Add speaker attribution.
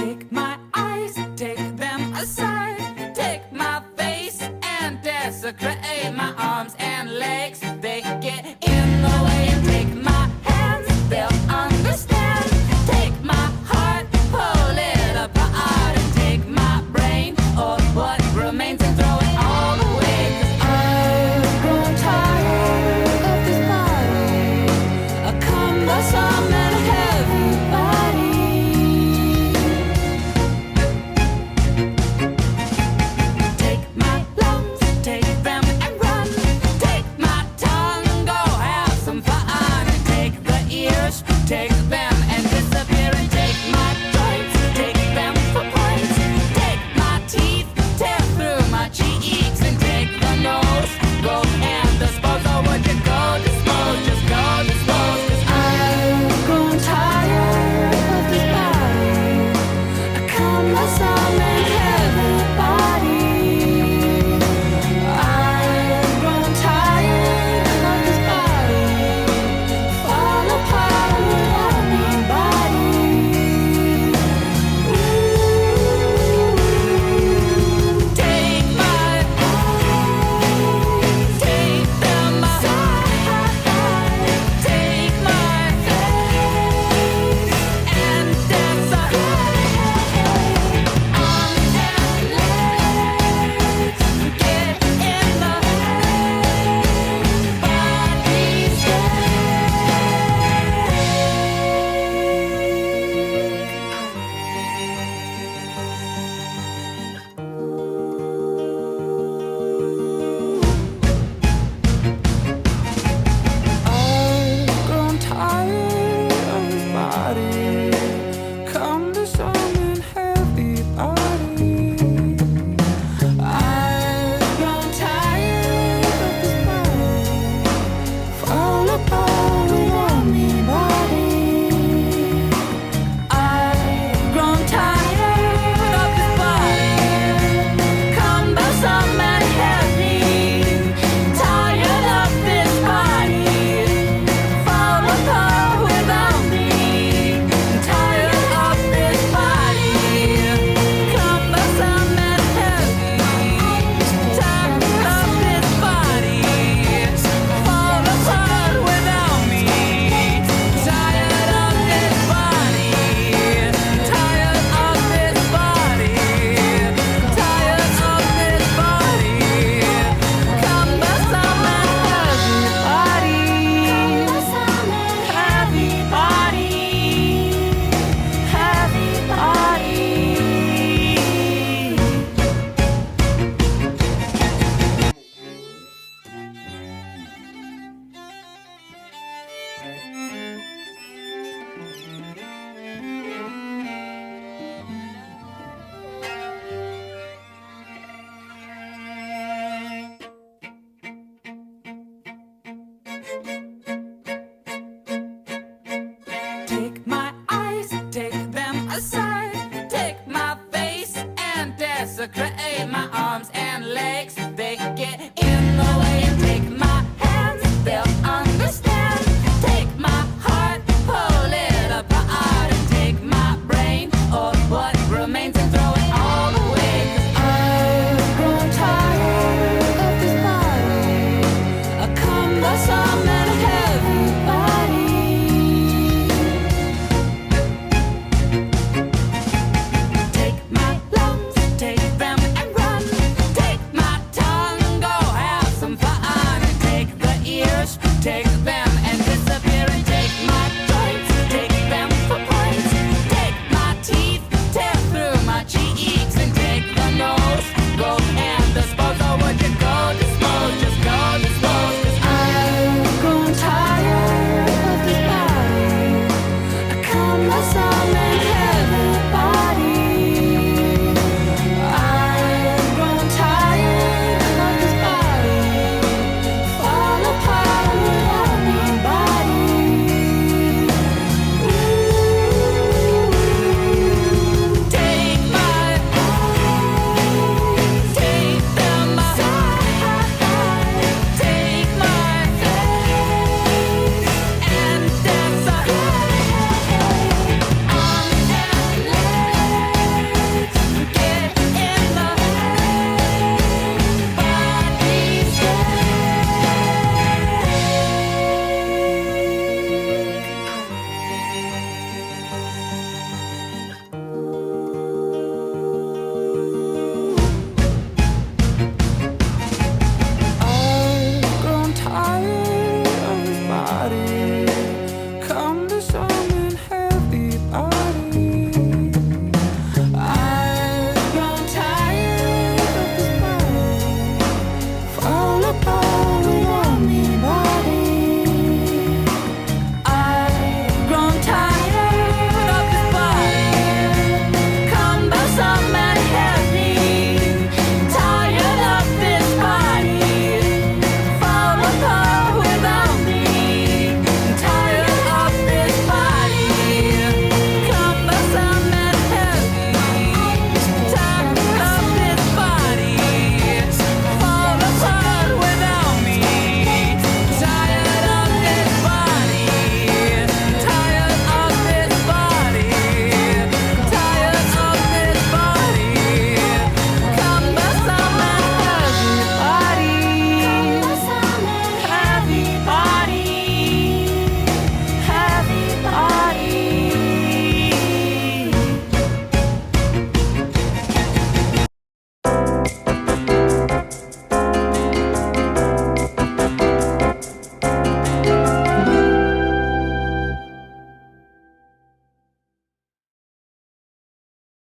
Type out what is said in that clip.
Speaker 1: Take my eyes, take them aside. Take my face and desecrate my arms and legs. They get in the way and take my hands, they'll understand. Take my heart, pull it apart, and take my brain or what remains and throw it all away. 'Cause I've grown tired of this body, a cumbersome and heavy body. Take my lungs, take them and run. Take my tongue, go have some fun. And take the ears, take them and disappear. And take my joints, take them for points. Take my teeth, tear through my cheeks. And take the nose, go and dispose. Oh, would you go dispose, just go dispose. 'Cause I've grown tired of this body, a cumbersome and heavy body. I've grown tired of this body, fall apart without me body. Take my eyes, take them aside. Take my face and desecrate arms and legs. Get in the body's I've grown tired of this body, cumbersome and heavy body. I've grown tired of this body, fall apart without me body. I've grown tired of this body, cumbersome and heavy. Tired of this body, fall apart without me. Tired of this body, cumbersome and heavy. Tired of this body, fall apart without me. Tired of this body, tired of this body, tired of this body, cumbersome and heavy body, heavy body, Take my